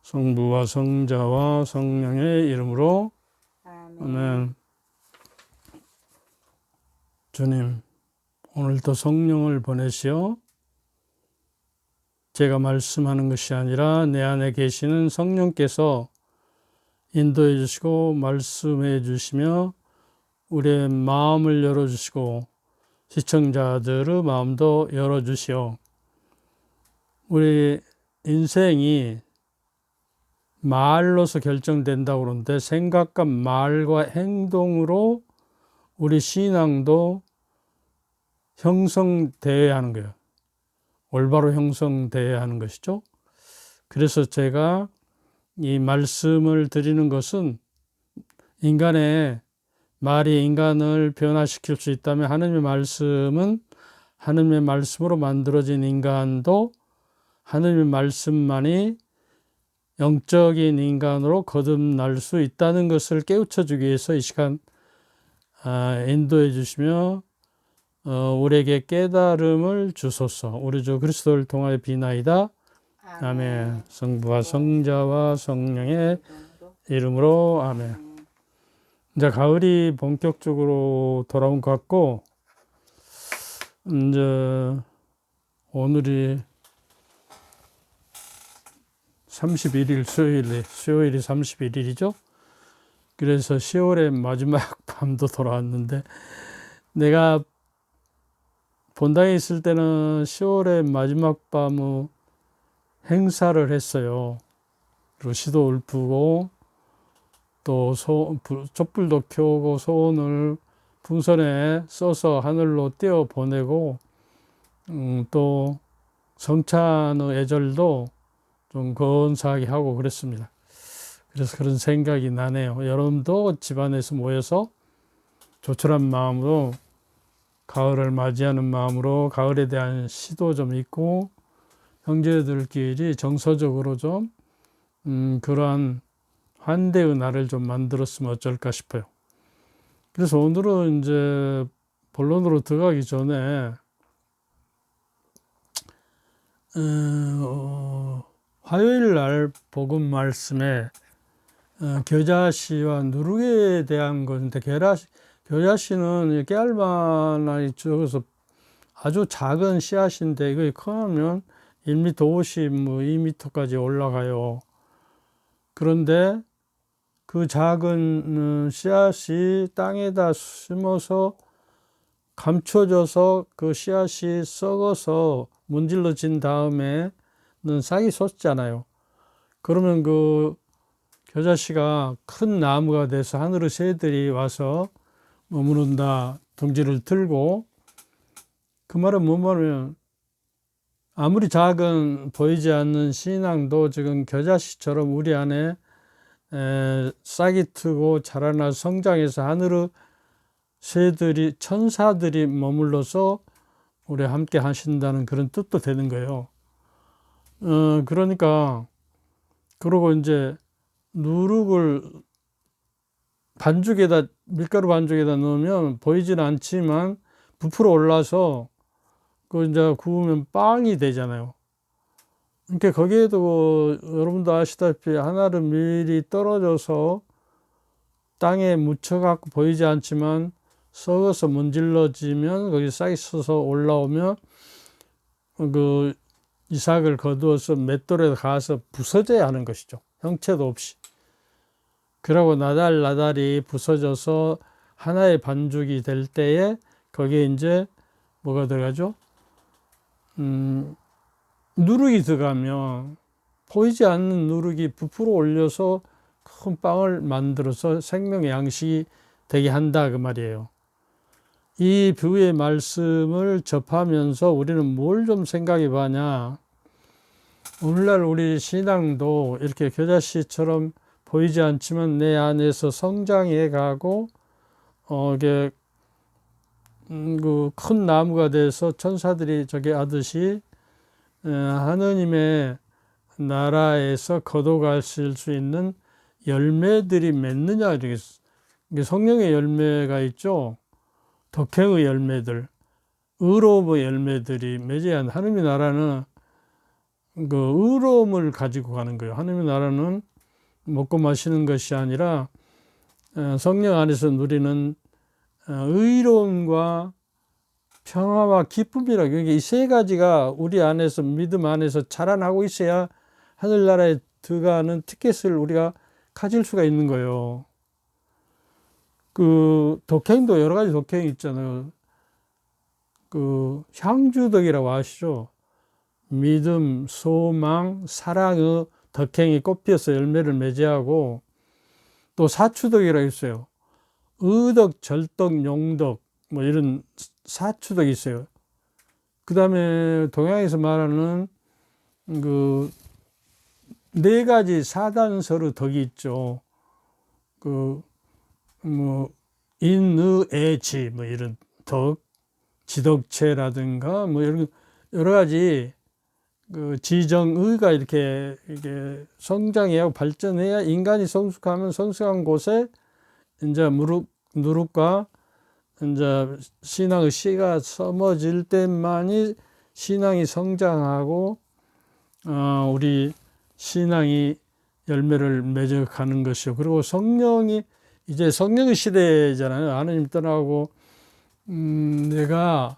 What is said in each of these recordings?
성부와 성자와 성령의 이름으로 아멘. 주님, 오늘도 성령을 보내시어 제가 말씀하는 것이 아니라 내 안에 계시는 성령께서 인도해 주시고 말씀해 주시며 우리의 마음을 열어주시고 시청자들의 마음도 열어주시어 우리 인생이 말로서 결정된다고 그러는데 생각과 말과 행동으로 우리 신앙도 형성되어야 하는 거예요. 올바로 형성되어야 하는 것이죠. 그래서 제가 이 말씀을 드리는 것은 인간의 말이 인간을 변화시킬 수 있다면 하느님의 말씀은 하느님의 말씀으로 만들어진 인간도 하느님의 말씀만이 영적인 인간으로 거듭날 수 있다는 것을 깨우쳐 주기 위해서 이 시간 인도해 주시며 우리에게 깨달음을 주소서. 우리 주 그리스도를 통하여 비나이다. 아멘. 성부와 성자와 성령의 이름으로 아멘. 이제 가을이 본격적으로 돌아온 것 같고 이제 오늘이 31일 수요일이 31일이죠. 그래서 10월의 마지막 밤도 돌아왔는데 내가 본당에 있을 때는 10월의 마지막 밤의 행사를 했어요. 그리고 시도 울프고 또 촛불도 켜고 소원을 풍선에 써서 하늘로 띄워 보내고 또 성찬의 예절도 좀 건사하게 하고 그랬습니다. 그래서 그런 생각이 나네요. 여러분도 집안에서 모여서 조촐한 마음으로 가을을 맞이하는 마음으로 가을에 대한 시도 좀 있고 형제들끼리 정서적으로 좀 그러한 환대의 날을 좀 만들었으면 어쩔까 싶어요. 그래서 오늘은 이제 본론으로 들어가기 전에 화요일 날 복음 말씀에 겨자씨와 누룩에 대한 것인데 겨자씨는 깨알만하게 적어서 아주 작은 씨앗인데 이거 크면 1m 50, 2m까지 올라가요. 그런데 그 작은 씨앗이 땅에다 심어서 감춰져서 그 씨앗이 썩어서 문질러진 다음에는 싹이 솟잖아요. 그러면 그 겨자씨가 큰 나무가 돼서 하늘의 새들이 와서 머무른다 둥지를 들고, 그 말은 뭔 말이냐면 아무리 작은 보이지 않는 신앙도 지금 겨자씨처럼 우리 안에 싹이 트고 자라나 성장해서 하늘의 새들이 천사들이 머물러서 우리 함께 하신다는 그런 뜻도 되는 거예요. 그러니까 그러고 이제 누룩을 반죽에다 밀가루 반죽에다 넣으면 보이지는 않지만 부풀어 올라서 그 이제 구우면 빵이 되잖아요. 그러니까 거기에도 여러분도 아시다시피 하나는 밀이 떨어져서 땅에 묻혀갖고 보이지 않지만 썩어서 문질러지면 거기 싹이 서서 올라오면 그 이삭을 거두어서 맷돌에 가서 부서져야 하는 것이죠. 형체도 없이. 그러고 나달나달이 부서져서 하나의 반죽이 될 때에 거기에 이제 뭐가 들어가죠? 누룩이 들어가면 보이지 않는 누룩이 부풀어 올려서 큰 빵을 만들어서 생명의 양식이 되게 한다 그 말이에요. 이 비유의 말씀을 접하면서 우리는 뭘 좀 생각해 봐냐. 오늘날 우리 신앙도 이렇게 겨자씨처럼 보이지 않지만 내 안에서 성장해 가고 이게 그 큰 나무가 돼서 천사들이 저기 하듯이 하느님의 나라에서 거둬가실 수 있는 열매들이 맺느냐. 이렇게 성령의 열매가 있죠. 덕행의 열매들, 의로움의 열매들이 맺어야 하는. 하느님의 나라는 그 의로움을 가지고 가는 거예요. 하나님의 나라는 먹고 마시는 것이 아니라 성령 안에서 누리는 의로움과 평화와 기쁨이라. 이 세 가지가 우리 안에서, 믿음 안에서 자라나고 있어야 하늘나라에 들어가는 티켓을 우리가 가질 수가 있는 거예요. 그 독행도 여러 가지 독행이 있잖아요. 그 향주덕이라고 아시죠? 믿음, 소망, 사랑의 덕행이 꽃피어서 열매를 맺어하고, 또 사추덕이라고 있어요. 의덕, 절덕, 용덕, 뭐 이런 사추덕이 있어요. 그 다음에 동양에서 말하는 그 네 가지 사단서의 덕이 있죠. 그 뭐 인의애지 뭐 이런 덕, 지덕체라든가 뭐 이런 여러 가지 그 지정의가 이렇게 성장해야 발전해야 인간이 성숙하면 성숙한 곳에 이제 누룩과 이제 신앙의 씨가 심어질 때만이 신앙이 성장하고 우리 신앙이 열매를 맺어가는 것이요. 그리고 성령이 이제 성령의 시대잖아요. 하나님 떠나고 내가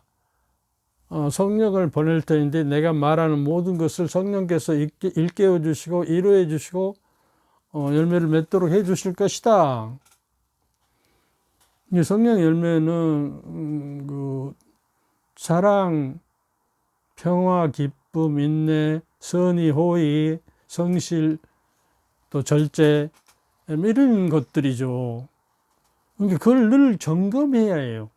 성령을 보낼 터인데 내가 말하는 모든 것을 성령께서 일깨워 주시고 이루어 주시고 열매를 맺도록 해 주실 것이다. 이 성령 열매는 그 사랑, 평화, 기쁨, 인내, 선의, 호의, 성실, 또 절제 이런 것들이죠. 그러니까 그걸 늘 점검해야 해요.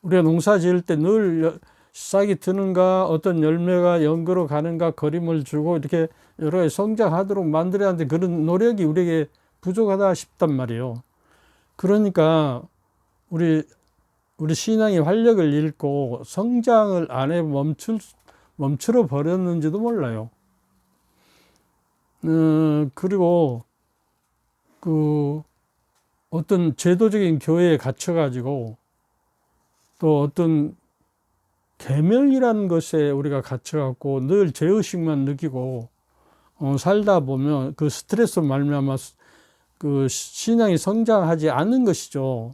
우리가 농사 지을 때 늘 싹이 트는가, 어떤 열매가 연거로 가는가, 거림을 주고 이렇게 여러 가지 성장하도록 만들어야 하는데 그런 노력이 우리에게 부족하다 싶단 말이에요. 그러니까 우리 신앙이 활력을 잃고 성장을 안 해 멈추어 버렸는지도 몰라요. 그리고 그 어떤 제도적인 교회에 갇혀가지고 또 어떤 계명이라는 것에 우리가 갇혀갖고 늘 죄의식만 느끼고 살다 보면 그 스트레스 말미암아 그 신앙이 성장하지 않는 것이죠.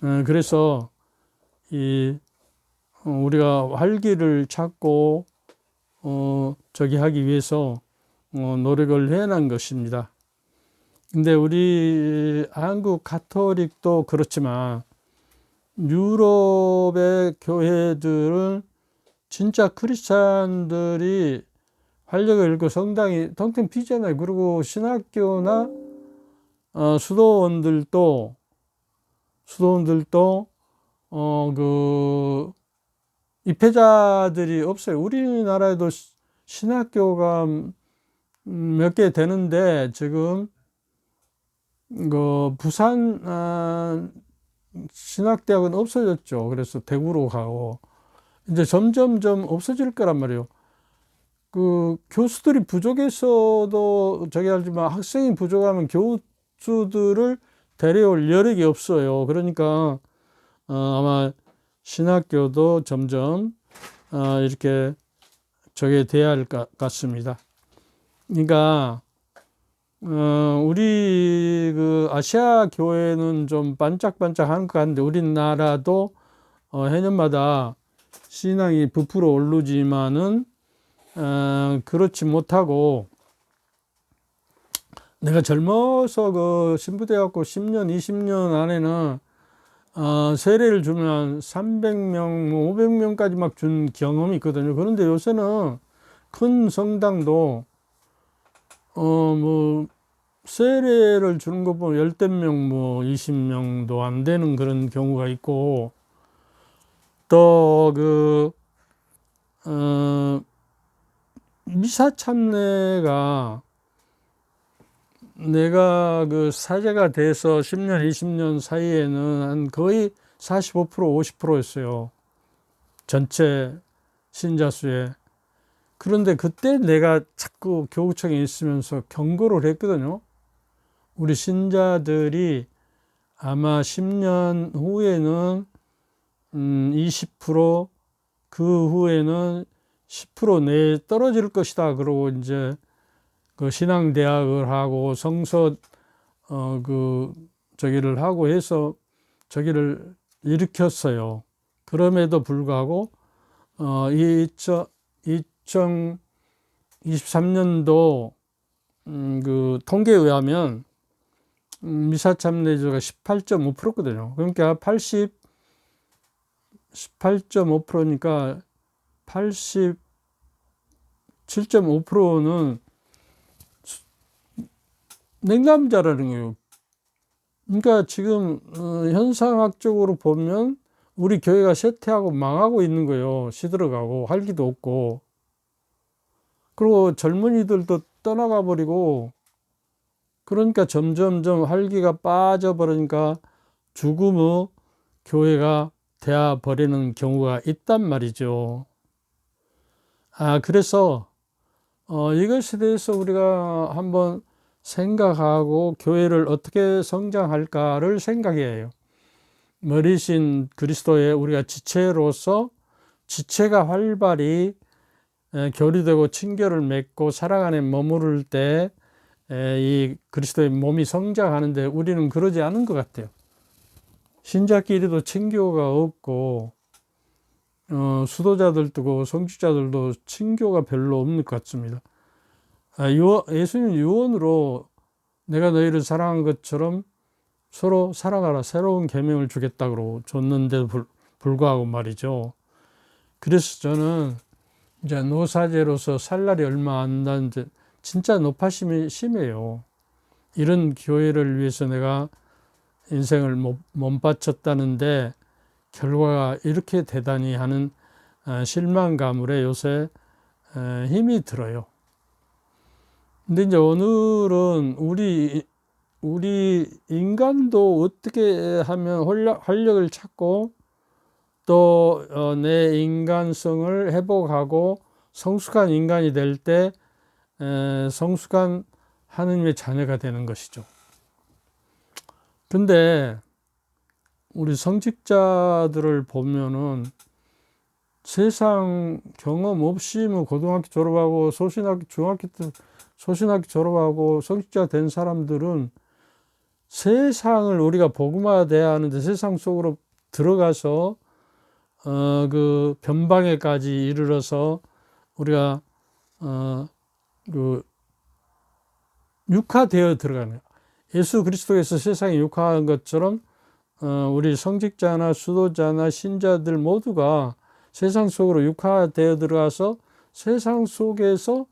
그래서 우리가 활기를 찾고 저기 하기 위해서 노력을 해난 것입니다. 근데 우리 한국 가톨릭도 그렇지만 유럽의 교회들은 진짜 크리스찬들이 활력을 잃고 성당이 텅텅 비잖아요. 그리고 신학교나 수도원들도 그 입회자들이 없어요. 우리나라에도 신학교가 몇 개 되는데 지금 그 부산 신학대학은 없어졌죠. 그래서 대구로 가고 이제 점점점 없어질 거란 말이에요. 그 교수들이 부족해서도 저기 하지만 학생이 부족하면 교수들을 데려올 여력이 없어요. 그러니까 아마 신학교도 점점 이렇게 저게 돼야 할 것 같습니다. 그러니까 우리 그 아시아 교회는 좀 반짝반짝한 것 같은데 우리나라도 해년마다 신앙이 부풀어 오르지만은 그렇지 못하고 내가 젊어서 그 신부되었고 10년, 20년 안에는 세례를 주면 300명, 500명까지 막 준 경험이 있거든요. 그런데 요새는 큰 성당도 뭐 세례를 주는 것 보면 10명, 뭐 20명도 안 되는 그런 경우가 있고 또 그 미사 참례가 내가 그 사제가 돼서 10년, 20년 사이에는 한 거의 45%, 50%였어요. 전체 신자 수에. 그런데 그때 내가 자꾸 교구청에 있으면서 경고를 했거든요. 우리 신자들이 아마 10년 후에는 20%, 그 후에는 10% 내에 떨어질 것이다. 그러고 이제 그 신앙대학을 하고 성서 저기를 하고 해서 저기를 일으켰어요. 그럼에도 불구하고 2023년도 그 통계에 의하면 미사 참여율가 18.5%거든요. 그러니까 18.5%니까 87.5%는 냉담자라는 거예요. 그러니까 지금 현상학적으로 보면 우리 교회가 쇠퇴하고 망하고 있는 거예요. 시들어가고 활기도 없고, 그리고 젊은이들도 떠나가 버리고, 그러니까 점점점 활기가 빠져버리니까 죽음의 교회가 되어 버리는 경우가 있단 말이죠. 그래서 이것에 대해서 우리가 한번 생각하고 교회를 어떻게 성장할까를 생각해야 해요. 머리신 그리스도의 우리가 지체로서 지체가 활발히 교류되고 친교를 맺고 사랑 안에 머무를 때 이 그리스도의 몸이 성장하는데 우리는 그러지 않은 것 같아요. 신자끼리도 친교가 없고 수도자들도 성직자들도 친교가 별로 없는 것 같습니다. 예수님 유언으로 내가 너희를 사랑한 것처럼 서로 사랑하라, 새로운 계명을 주겠다고 줬는데도 불구하고 말이죠. 그래서 저는 이제 노사제로서 살 날이 얼마 안 남았는데 진짜 노파심이 심해요. 이런 교회를 위해서 내가 인생을 못 바쳤다는데 결과가 이렇게 대단히 하는 실망감으로 요새 힘이 들어요. 근데 이제 오늘은 우리 인간도 어떻게 하면 활력을 찾고 또 내 인간성을 회복하고 성숙한 인간이 될 때 성숙한 하느님의 자녀가 되는 것이죠. 근데 우리 성직자들을 보면은 세상 경험 없이 뭐 고등학교 졸업하고 중학교 소신학교 졸업하고 성직자 된 사람들은 세상을 우리가 복음화돼야 하는데 세상 속으로 들어가서 그 변방에까지 이르러서 우리가 그 육화되어 들어가는, 예수 그리스도에서 세상에 육화한 것처럼 우리 성직자나 수도자나 신자들 모두가 세상 속으로 육화되어 들어가서 세상 속에서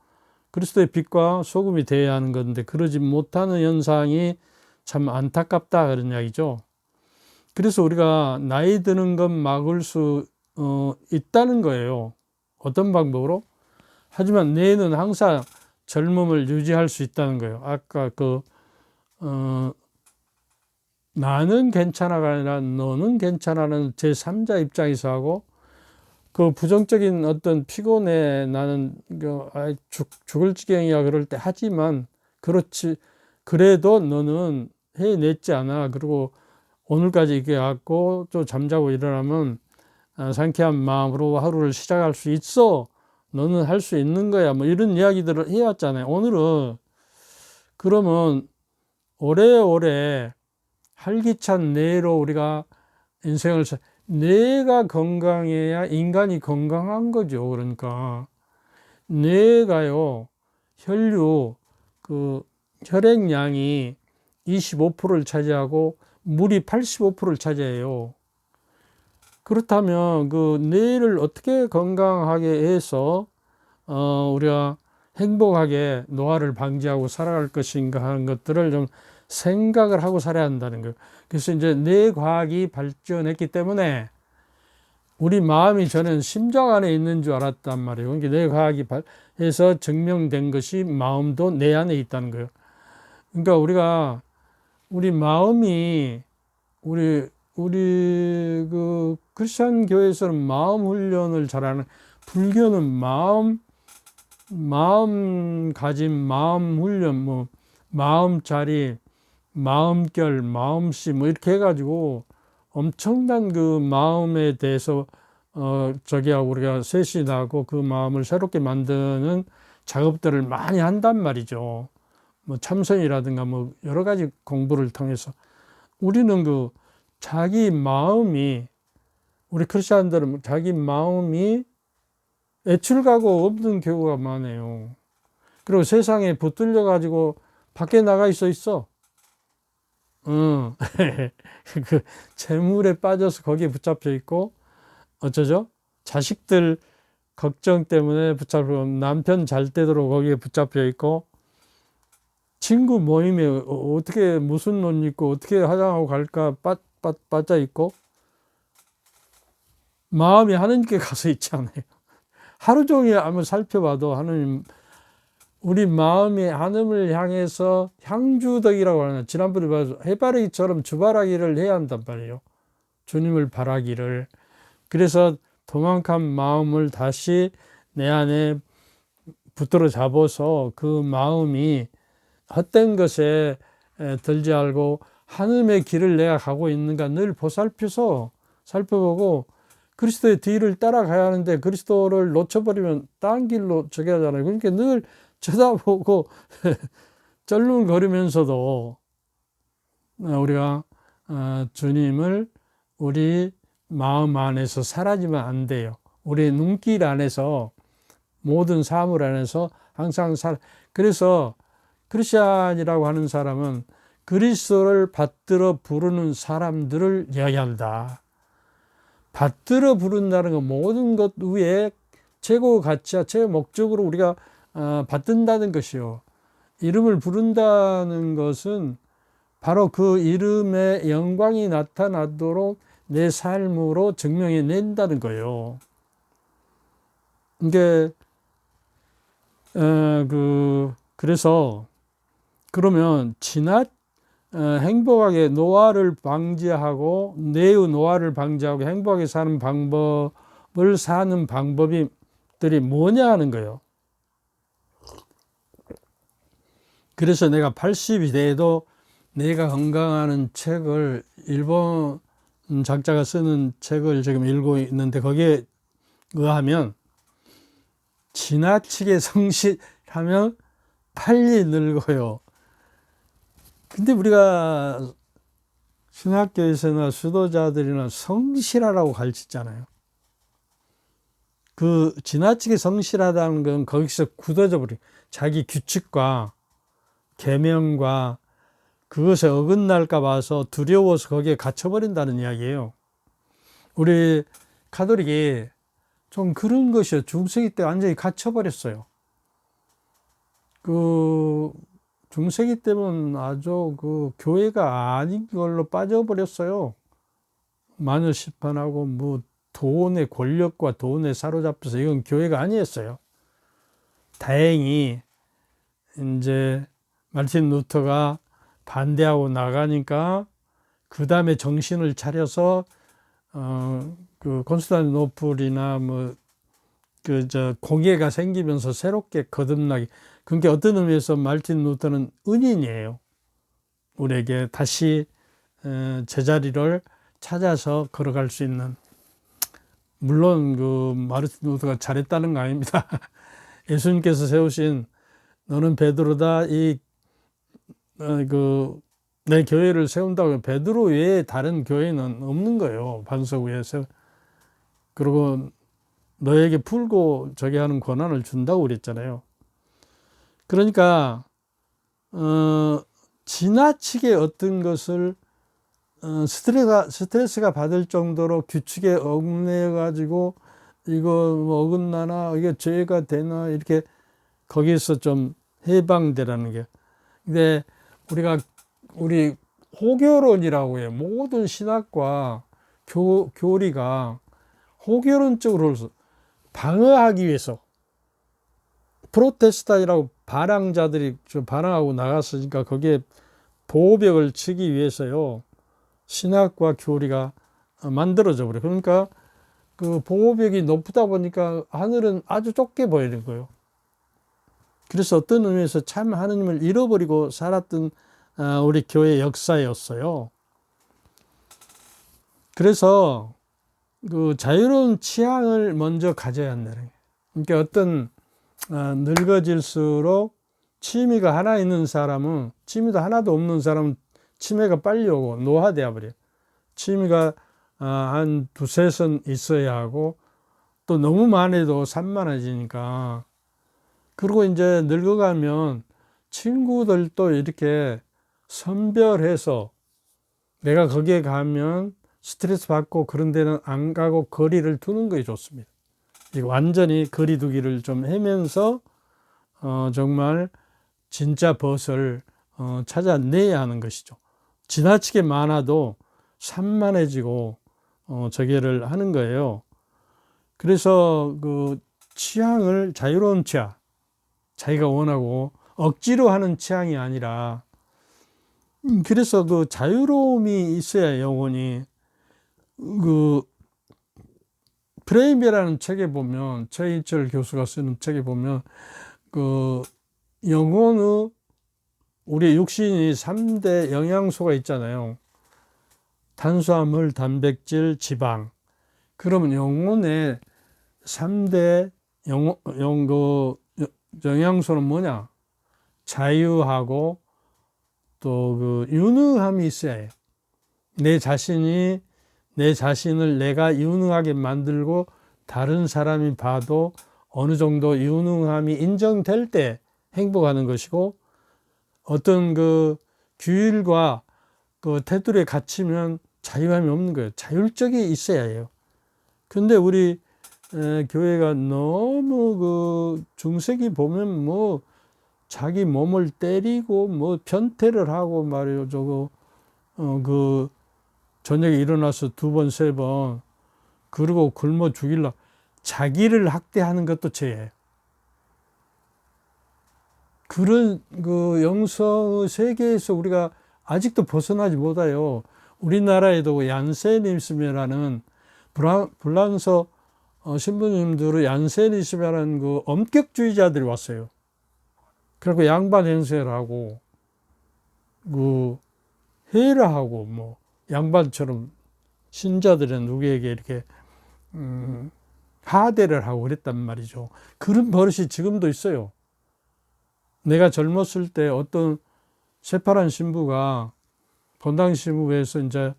그리스도의 빛과 소금이 되어야 하는 건데 그러지 못하는 현상이 참 안타깝다 그런 이야기죠. 그래서 우리가 나이 드는 것 막을 수 있다는 거예요. 어떤 방법으로? 하지만 뇌는 항상 젊음을 유지할 수 있다는 거예요. 아까 나는 괜찮아가 아니라 너는 괜찮아는 제3자 입장에서 하고, 그 부정적인 어떤 피곤해 나는 죽을 지경이야 그럴 때 하지만 그렇지, 그래도 너는 해냈지 않아. 그리고 오늘까지 이렇게 갖고 또 잠자고 일어나면 상쾌한 마음으로 하루를 시작할 수 있어. 너는 할 수 있는 거야. 뭐 이런 이야기들을 해왔잖아요. 오늘은 그러면 오래오래 활기찬 뇌로 우리가 인생을 뇌가 건강해야 인간이 건강한 거죠. 그러니까 뇌가요, 혈액량이 25%를 차지하고 물이 85%를 차지해요. 그렇다면 그 뇌를 어떻게 건강하게 해서 우리가 행복하게 노화를 방지하고 살아갈 것인가 하는 것들을 좀 생각을 하고 살아야 한다는 거예요. 그래서 이제 뇌과학이 발전했기 때문에 우리 마음이 저는 심장 안에 있는 줄 알았단 말이에요. 그러니까 뇌과학이 해서 증명된 것이 마음도 내 안에 있다는 거예요. 그러니까 우리 마음이 우리 그 크리스천 교회에서는 마음 훈련을 잘하는, 불교는 마음가짐, 마음 훈련, 뭐 마음자리, 마음결, 마음씨 뭐 이렇게 해가지고 엄청난 그 마음에 대해서 저기하고 우리가 셋이 나고 그 마음을 새롭게 만드는 작업들을 많이 한단 말이죠. 뭐 참선이라든가 뭐 여러 가지 공부를 통해서 우리는 그 자기 마음이, 우리 크리스천들은 자기 마음이 애출가고 없는 경우가 많아요. 그리고 세상에 붙들려 가지고 밖에 나가 있어. 그 재물에 빠져서 거기에 붙잡혀 있고, 어쩌죠? 자식들 걱정 때문에 붙잡혀, 남편 잘 되도록 거기에 붙잡혀 있고, 친구 모임에 어떻게 무슨 옷 입고 어떻게 화장하고 갈까 빠져 있고, 마음이 하느님께 가서 있지 않아요. 하루 종일 한번 살펴봐도 하느님, 우리 마음이 하늘을 향해서 향주덕이라고 하는, 지난번에 봐서 해바라기처럼 주바라기를 해야 한단 말이에요. 주님을 바라기를. 그래서 도망간 마음을 다시 내 안에 붙들어 잡아서 그 마음이 헛된 것에 들지 않고 하늘의 길을 내가 가고 있는가 늘 보살펴서 살펴보고, 그리스도의 뒤를 따라가야 하는데 그리스도를 놓쳐버리면 딴 길로 저기 하잖아요. 그러니까 늘 쳐다보고 쩔렁거리면서도 우리가 주님을 우리 마음 안에서 사라지면 안 돼요. 우리 눈길 안에서, 모든 사물 안에서 항상 그래서 크리스찬이라고 하는 사람은 그리스도를 받들어 부르는 사람들을 이야기한다. 받들어 부른다는 건 모든 것 위에 최고 가치와 최고 목적으로 우리가 받든다는 것이요. 이름을 부른다는 것은 바로 그 이름의 영광이 나타나도록 내 삶으로 증명해 낸다는 거예요. 이게 그래서 그러면 행복하게 노화를 방지하고, 뇌의 노화를 방지하고 행복하게 사는 방법을 사는 방법들이 뭐냐 하는 거예요. 그래서 내가 80이 돼도 내가 건강하는 책을, 일본 작자가 쓰는 책을 지금 읽고 있는데, 거기에 의하면 지나치게 성실하면 빨리 늙어요. 근데 우리가 신학교에서나 수도자들이나 성실하라고 가르치잖아요. 그 지나치게 성실하다는 건 거기서 굳어져 버려. 자기 규칙과 계명과 그것에 어긋날까 봐서 두려워서 거기에 갇혀버린다는 이야기예요. 우리 가톨릭이 좀 그런 것이요. 중세기 때 완전히 갇혀버렸어요. 중세기 때는 아주 교회가 아닌 걸로 빠져버렸어요. 마녀 심판하고 뭐 돈의 권력과 돈에 사로잡혀서 이건 교회가 아니었어요. 다행히 이제 마르틴 루터가 반대하고 나가니까 그 다음에 정신을 차려서 콘스탄티노플이나 공예가 생기면서 새롭게 거듭나기. 그러니까 어떤 의미에서 마르틴 루터는 은인이에요. 우리에게 다시 제자리를 찾아서 걸어갈 수 있는. 물론 마르틴 루터가 잘했다는 거 아닙니다. 예수님께서 세우신 너는 베드로다, 내 교회를 세운다고 베드로 외에 다른 교회는 없는 거예요. 반석 위에서. 그리고 너에게 풀고 저기 하는 권한을 준다고 그랬잖아요. 그러니까 지나치게 어떤 것을 스트레스가 받을 정도로 규칙에 얽매여 가지고 이거 뭐 어긋나나 이게 죄가 되나 이렇게 거기에서 좀 해방되라는 게. 근데 우리 호교론이라고 해요. 모든 신학과 교리가 호교론적으로 방어하기 위해서, 프로테스탄이라고 반항자들이 좀 반항하고 나갔으니까 거기에 보호벽을 치기 위해서요, 신학과 교리가 만들어져 버려요. 그러니까 그 보호벽이 높다 보니까 하늘은 아주 좁게 보이는 거예요. 그래서 어떤 의미에서 참 하느님을 잃어버리고 살았던 우리 교회 역사였어요. 그래서 그 자유로운 취향을 먼저 가져야 한다는 거예요. 그러니까 어떤 늙어질수록 취미가 하나 있는 사람은, 취미도 하나도 없는 사람은 치매가 빨리 오고 노화되어 버려요. 취미가 한 두세 선 있어야 하고, 또 너무 많아도 산만해지니까. 그리고 이제 늙어가면 친구들도 이렇게 선별해서 내가 거기에 가면 스트레스 받고 그런 데는 안 가고 거리를 두는 것이 좋습니다. 이거 완전히 거리 두기를 좀 하면서 정말 진짜 벗을 찾아내야 하는 것이죠. 지나치게 많아도 산만해지고 저게를 하는 거예요. 그래서 그 취향을 자유로운 취향, 자기가 원하고 억지로 하는 취향이 아니라, 그래서 그 자유로움이 있어야 영혼이, 그 프레임이라는 책에 보면, 최인철 교수가 쓰는 책에 보면, 그 영혼의, 우리 육신이 3대 영양소가 있잖아요. 탄수화물, 단백질, 지방. 그러면 영혼의 3대 영양소는 뭐냐? 자유하고 또 그 유능함이 있어야 해요. 내 자신을 내가 유능하게 만들고 다른 사람이 봐도 어느 정도 유능함이 인정될 때 행복하는 것이고, 어떤 그 규율과 그 테두리에 갇히면 자유함이 없는 거예요. 자율적이 있어야 해요. 근데 우리 교회가 너무 그 중세기 보면 뭐 자기 몸을 때리고 뭐 변태를 하고 말이에요. 저거 그 저녁에 일어나서 2번, 3번 그러고 굶어 죽일라. 자기를 학대하는 것도 죄예요. 그런 그 영성의 세계에서 우리가 아직도 벗어나지 못해요. 우리나라에도 얀세니즘이라는 불란서 신부님들의 얀세니즘이라는 그 엄격주의자들이 왔어요. 그리고 양반 행세를 하고 그 회의를 하고 뭐 양반처럼 신자들은 누구에게 이렇게 하대를 하고 그랬단 말이죠. 그런 버릇이 지금도 있어요. 내가 젊었을 때 어떤 새파란 신부가 본당 신부에서 이제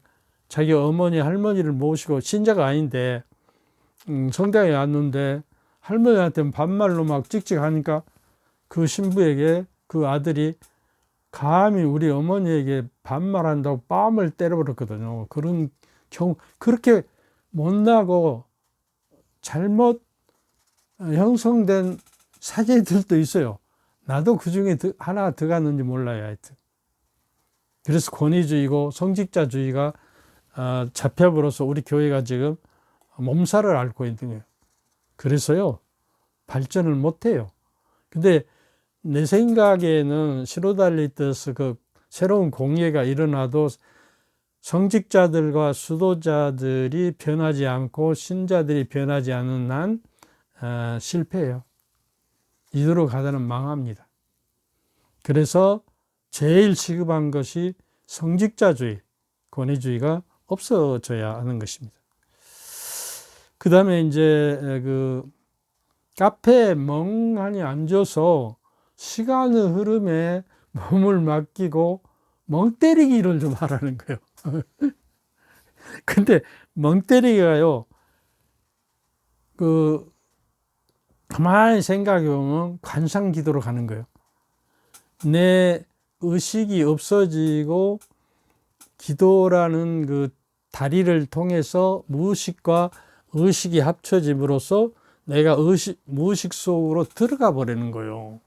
자기 어머니 할머니를 모시고, 신자가 아닌데 성당에 왔는데 할머니한테 반말로 막 찍찍하니까 그 신부에게 그 아들이 감히 우리 어머니에게 반말한다고 뺨을 때려버렸거든요. 그런 경우, 그렇게 못나고 잘못 형성된 사제들도 있어요. 나도 그 중에 하나 들어갔는지 몰라요. 하여튼. 그래서 권위주의고 성직자주의가 잡혀버려서 우리 교회가 지금 몸살을 앓고 있는 거예요. 그래서요, 발전을 못해요. 근데 내 생각에는 시로달리트에서 그 새로운 공예가 일어나도 성직자들과 수도자들이 변하지 않고 신자들이 변하지 않는 한 실패해요. 이대로 가다는 망합니다. 그래서 제일 시급한 것이 성직자주의, 권위주의가 없어져야 하는 것입니다. 그 다음에 이제 그 카페에 멍하니 앉아서 시간의 흐름에 몸을 맡기고 멍 때리기를 좀 하라는 거예요. 근데 멍 때리기가요, 그 가만히 생각해 보면 관상 기도로 가는 거예요. 내 의식이 없어지고 기도라는 그 다리를 통해서 무의식과 의식이 합쳐짐으로써 내가 무의식 속으로 들어가 버리는 거예요.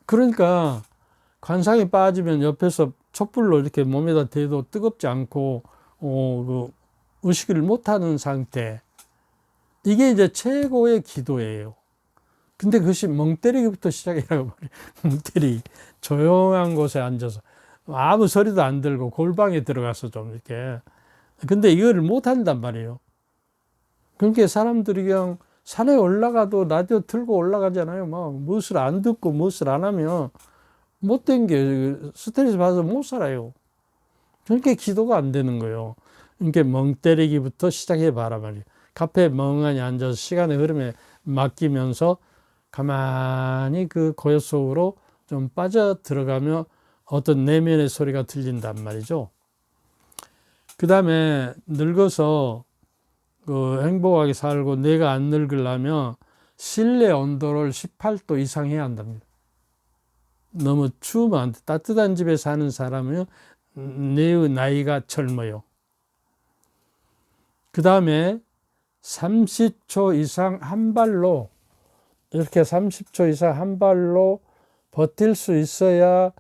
그러니까 관상에 빠지면 옆에서 촛불로 이렇게 몸에다 대도 뜨겁지 않고 그 의식을 못하는 상태. 이게 이제 최고의 기도예요. 근데 그것이 멍 때리기부터 시작이라고 말해요. 멍 때리기. 조용한 곳에 앉아서 아무 소리도 안 들고 골방에 들어가서 좀 이렇게. 근데 이거를 못 한단 말이에요. 그러니까 사람들이 그냥 산에 올라가도 라디오 틀고 올라가잖아요. 막 무엇을 안 듣고 무엇을 안 하면 못된 게 스트레스 받아서 못 살아요. 그러니까 기도가 안 되는 거예요. 이렇게 멍 때리기부터 시작해 봐라 말이에요. 카페에 멍하니 앉아서 시간의 흐름에 맡기면서 가만히 그 고요 속으로 좀 빠져 들어가며 어떤 내면의 소리가 들린단 말이죠. 그 다음에 늙어서 그 행복하게 살고 내가 안 늙으려면 실내 온도를 18도 이상 해야 한답니다. 너무 추우면 안 돼. 따뜻한 집에 사는 사람은 내 나이가 젊어요. 그 다음에 30초 이상 한 발로, 이렇게 30초 이상 한 발로 버틸 수 있어야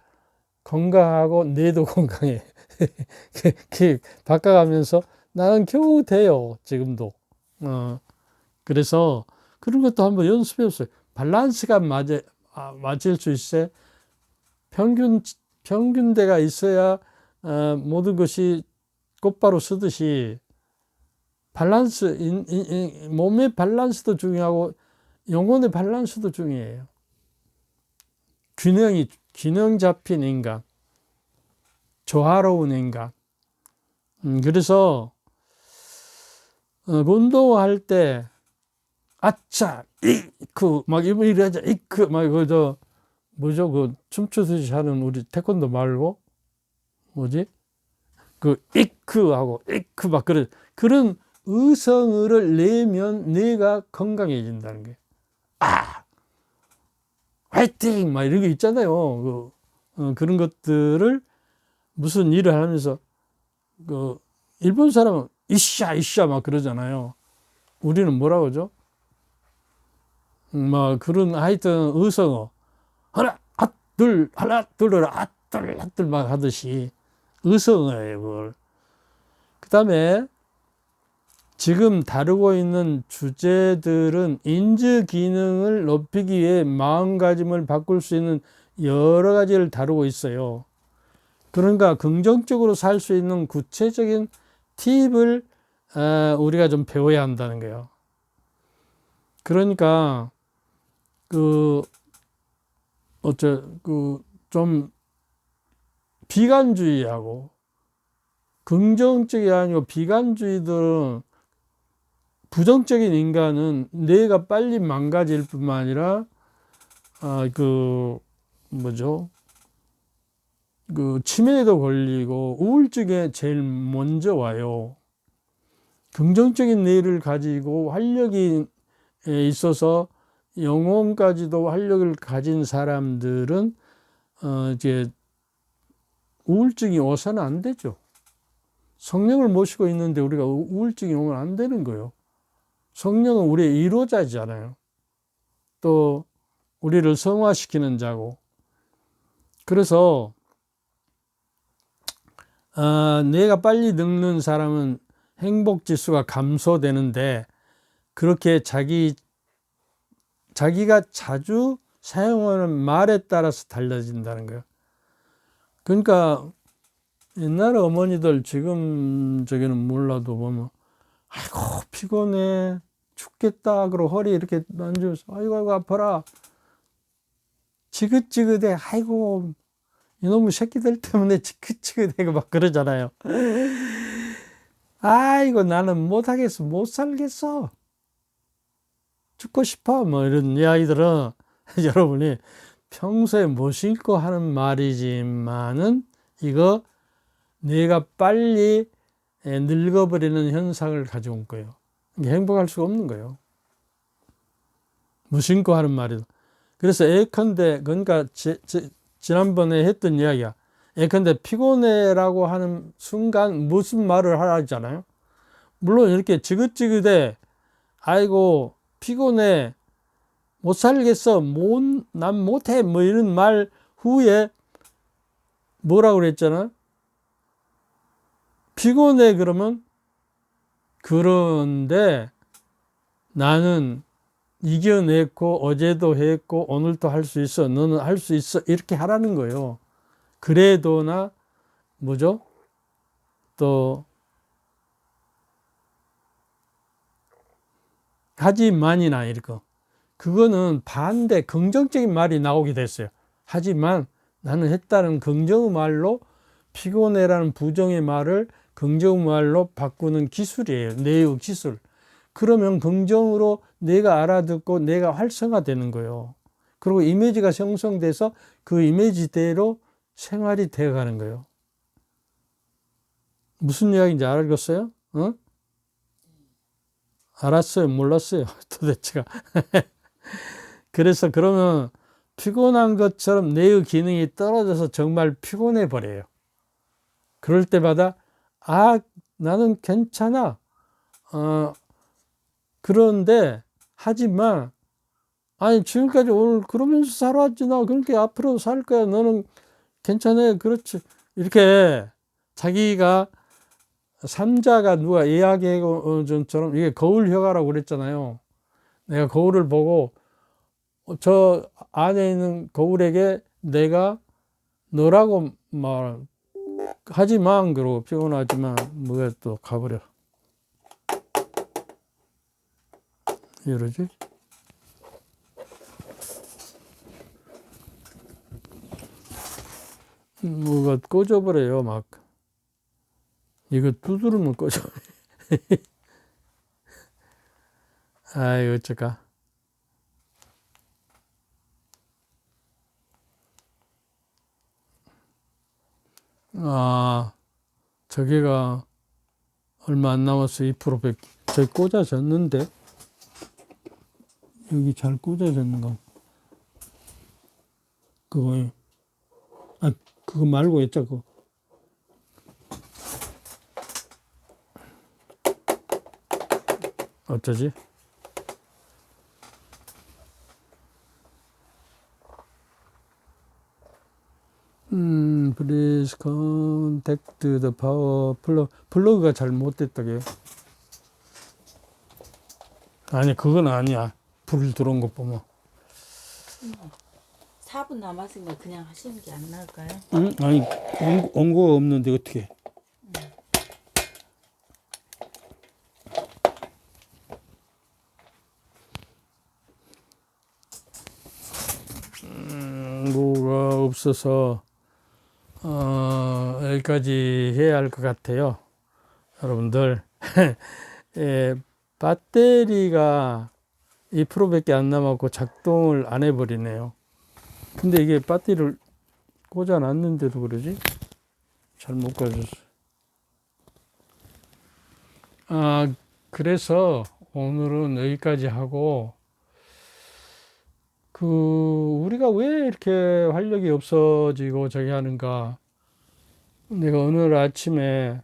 건강하고 뇌도 건강해. 바꿔가면서 나는 겨우 돼요, 지금도. 그래서 그런 것도 한번 연습해 보세요. 밸런스가 맞을 수 있어요. 평균대가 있어야 모든 것이 곧바로 쓰듯이 밸런스, 몸의 밸런스도 중요하고 영혼의 밸런스도 중요해요. 균형 잡힌 인간, 조화로운 인간. 그래서 운동할 때 아차 이크 막 이러자 이크 막 그저 뭐죠 그 춤추듯이 하는 우리 태권도 말고 뭐지 그 이크 하고 이크 막 그런 의성어를 내면 뇌가 건강해진다는 거예요. 아 화이팅 막 이런 게 있잖아요. 그런 것들을 무슨 일을 하면서 그 일본 사람은 이샤 막 그러잖아요. 우리는 뭐라고 그러죠? 막 그런 하여튼 의성어 하나 둘 막 하듯이 의성어예요. 그걸. 그 다음에 지금 다루고 있는 주제들은 인지 기능을 높이기 위해 마음가짐을 바꿀 수 있는 여러 가지를 다루고 있어요. 그러니까 긍정적으로 살 수 있는 구체적인 팁을 우리가 좀 배워야 한다는 거예요. 그러니까 좀 비관주의하고 긍정적이 아니고 비관주의들은 부정적인 인간은 뇌가 빨리 망가질 뿐만 아니라 치매에도 걸리고 우울증에 제일 먼저 와요. 긍정적인 뇌를 가지고 활력이 있어서 영혼까지도 활력을 가진 사람들은 이제 우울증이 와서는 안 되죠. 성령을 모시고 있는데 우리가 우울증이 오면 안 되는 거예요. 성령은 우리의 이로자잖아요. 또 우리를 성화시키는 자고. 그래서 뇌가 빨리 늙는 사람은 행복지수가 감소되는데 그렇게 자기가 자주 사용하는 말에 따라서 달라진다는 거예요. 그러니까 옛날 어머니들 지금 저기는 몰라도 보면 아이고 피곤해 죽겠다 그러고 허리 이렇게 만져서 아이고 아파라 지긋지긋해 아이고 이놈의 새끼들 때문에 지긋지긋해 막 그러잖아요. 아이고 나는 못하겠어 못 살겠어 죽고 싶어 뭐 이런 이야기들은 여러분이 평소에 못 신고 하는 말이지만은 이거 뇌가 빨리 늙어버리는 현상을 가져온 거예요. 행복할 수가 없는 거예요. 무심코 하는 말이다. 그래서 예컨대 그러니까 지난번에 했던 이야기야. 예컨대 피곤해라고 하는 순간 무슨 말을 하라 했잖아요. 물론 이렇게 지긋지긋해 아이고 피곤해 못 살겠어 난 못해 뭐 이런 말 후에 뭐라고 그랬잖아. 피곤해 그러면 그런데 나는 이겨냈고 어제도 했고 오늘도 할 수 있어 너는 할 수 있어 이렇게 하라는 거예요. 그래도나 뭐죠 또 하지만이나 이거 그거는 반대 긍정적인 말이 나오게 됐어요. 하지만 나는 했다는 긍정의 말로 피곤해라는 부정의 말을 긍정말로 바꾸는 기술이에요. 뇌의 기술. 그러면 긍정으로 내가 알아듣고 내가 활성화되는 거예요. 그리고 이미지가 형성돼서 그 이미지대로 생활이 되어가는 거예요. 무슨 이야기인지 알겠어요? 어? 알았어요? 몰랐어요? 도대체가. 그래서 그러면 피곤한 것처럼 뇌의 기능이 떨어져서 정말 피곤해 버려요. 그럴 때마다 나는 괜찮아. 그런데 하지만 아니 지금까지 오늘 그러면서 살아왔지. 나 그렇게 앞으로 살 거야. 너는 괜찮아. 그렇지. 이렇게 자기가 삼자가 누가 이야기해준처럼 이게 거울 효과라고 그랬잖아요. 내가 거울을 보고 저 안에 있는 거울에게 내가 너라고 하지만 그러고 피곤하지만 뭐가 또 가버려. 이러지? 뭐가 꺼져버려요. 막 이거 두드리면 꺼져. 아이 어쩌까. 저기가 얼마 안 남았어. 2%밖에. 저기 꽂아졌는데 여기 잘 꽂아졌는가? 그거 그거 말고 있자고. 어쩌지? Please contact the power 플러그가 잘못됐다게. 아니 그건 아니야. 불 들어온 거 보면. 4분 남았으니까 그냥 하시는 게 안 나을까요? 아니 원고가 없는데 어떻게? 뭐가 없어서 여기까지 해야 할 것 같아요. 여러분들 배터리가 2%밖에 안 남았고 작동을 안 해버리네요. 근데 이게 배터리를 꽂아놨는데도 그러지? 잘못 꽂았어. 그래서 오늘은 여기까지 하고 우리가 왜 이렇게 활력이 없어지고 저기 하는가. 내가 오늘 아침에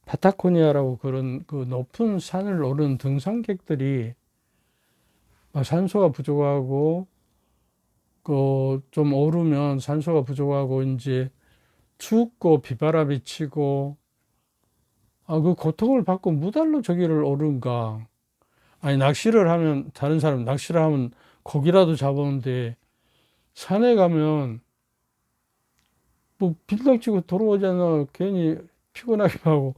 파타고니아라고 그런 높은 산을 오르는 등산객들이 산소가 부족하고 좀 오르면 산소가 부족하고 이제 춥고 비바람이 치고 그 고통을 받고 무달로 저기를 오른가. 아니 낚시를 하면 다른 사람 낚시를 하면 고기라도 잡았는데 산에 가면 뭐 빌딱지고 돌아오잖아. 괜히 피곤하게 하고.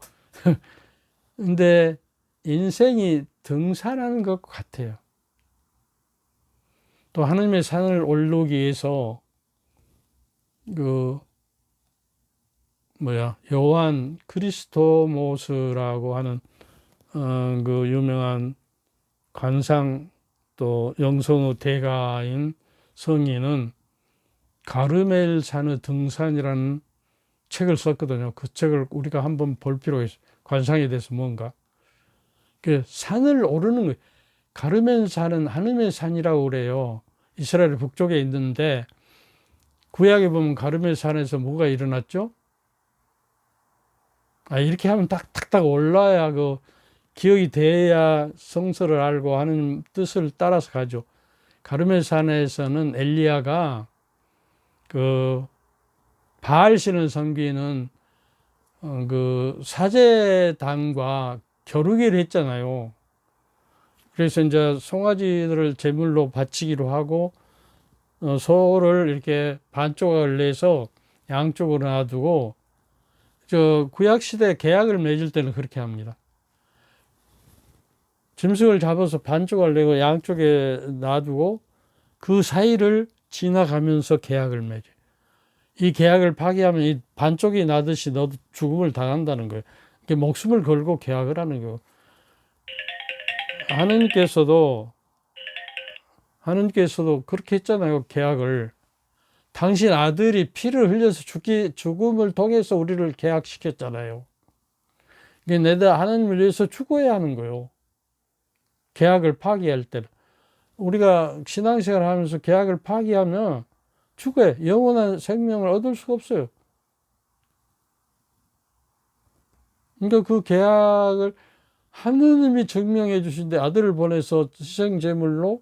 근데 인생이 등산하는 것 같아요. 또 하나님의 산을 오르기 위해서 요한 크리스토모스라고 하는 유명한 관상 또 영성의 대가인 성인은 가르멜 산의 등산이라는 책을 썼거든요. 그 책을 우리가 한번 볼 필요가 있어요. 관상에 대해서 뭔가. 산을 오르는 거예요. 가르멜 산은 하느님의 산이라고 그래요. 이스라엘 북쪽에 있는데 구약에 보면 가르멜 산에서 뭐가 일어났죠? 이렇게 하면 탁탁탁 올라야 기억이 돼야 성서를 알고 하는 뜻을 따라서 가죠. 가르멜 산에서는 엘리야가 바알신을 섬기는 사제단과 겨루기를 했잖아요. 그래서 이제 송아지들을 제물로 바치기로 하고 소를 이렇게 반조각을 내서 양쪽으로 놔두고 구약시대 계약을 맺을 때는 그렇게 합니다. 짐승을 잡아서 반조각을 내고 양쪽에 놔두고 그 사이를 지나가면서 계약을 맺어요. 이 계약을 파기하면 이 반쪽이 나듯이 너도 죽음을 당한다는 거예요. 이게 목숨을 걸고 계약을 하는 거예요. 하느님께서도 그렇게 했잖아요. 계약을. 당신 아들이 피를 흘려서 죽음을 통해서 우리를 계약시켰잖아요. 이게 내가 하나님을 위해서 죽어야 하는 거예요. 계약을 파기할 때는. 우리가 신앙생활 하면서 계약을 파기하면 죽어요. 영원한 생명을 얻을 수가 없어요. 그러니까 그 계약을 하느님이 증명해 주신데 아들을 보내서 희생제물로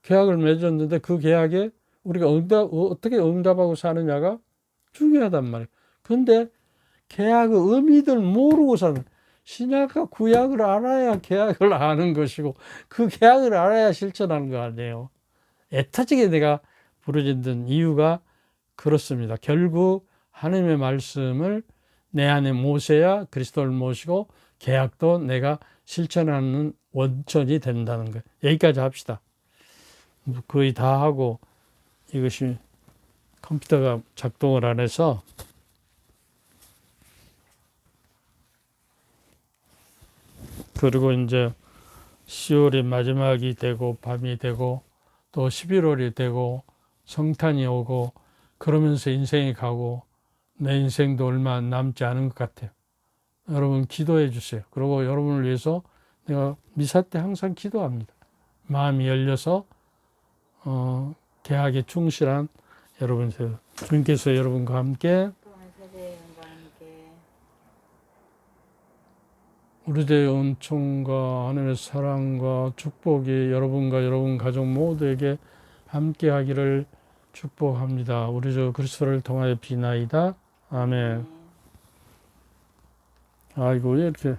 계약을 맺었는데 그 계약에 우리가 어떻게 응답하고 사느냐가 중요하단 말이에요. 근데 계약의 의미들 모르고 사는, 신약과 구약을 알아야 계약을 아는 것이고 그 계약을 알아야 실천하는 거 아니에요. 애타지게 내가 부르짖는 이유가 그렇습니다. 결국 하나님의 말씀을 내 안에 모셔야 그리스도를 모시고 계약도 내가 실천하는 원천이 된다는 거예요. 여기까지 합시다. 거의 다 하고 이것이 컴퓨터가 작동을 안 해서 그리고 이제 10월이 마지막이 되고 밤이 되고 또 11월이 되고 성탄이 오고 그러면서 인생이 가고 내 인생도 얼마 남지 않은 것 같아요. 여러분 기도해 주세요. 그리고 여러분을 위해서 내가 미사 때 항상 기도합니다. 마음이 열려서 계약에 충실한 여러분, 주님께서 여러분과 함께 우리 의 은총과 하나님의 사랑과 축복이 여러분과 여러분 가족 모두에게 함께 하기를 축복합니다. 우리 주 그리스도를 통하여 비나이다. 아멘. 아이고 왜 이렇게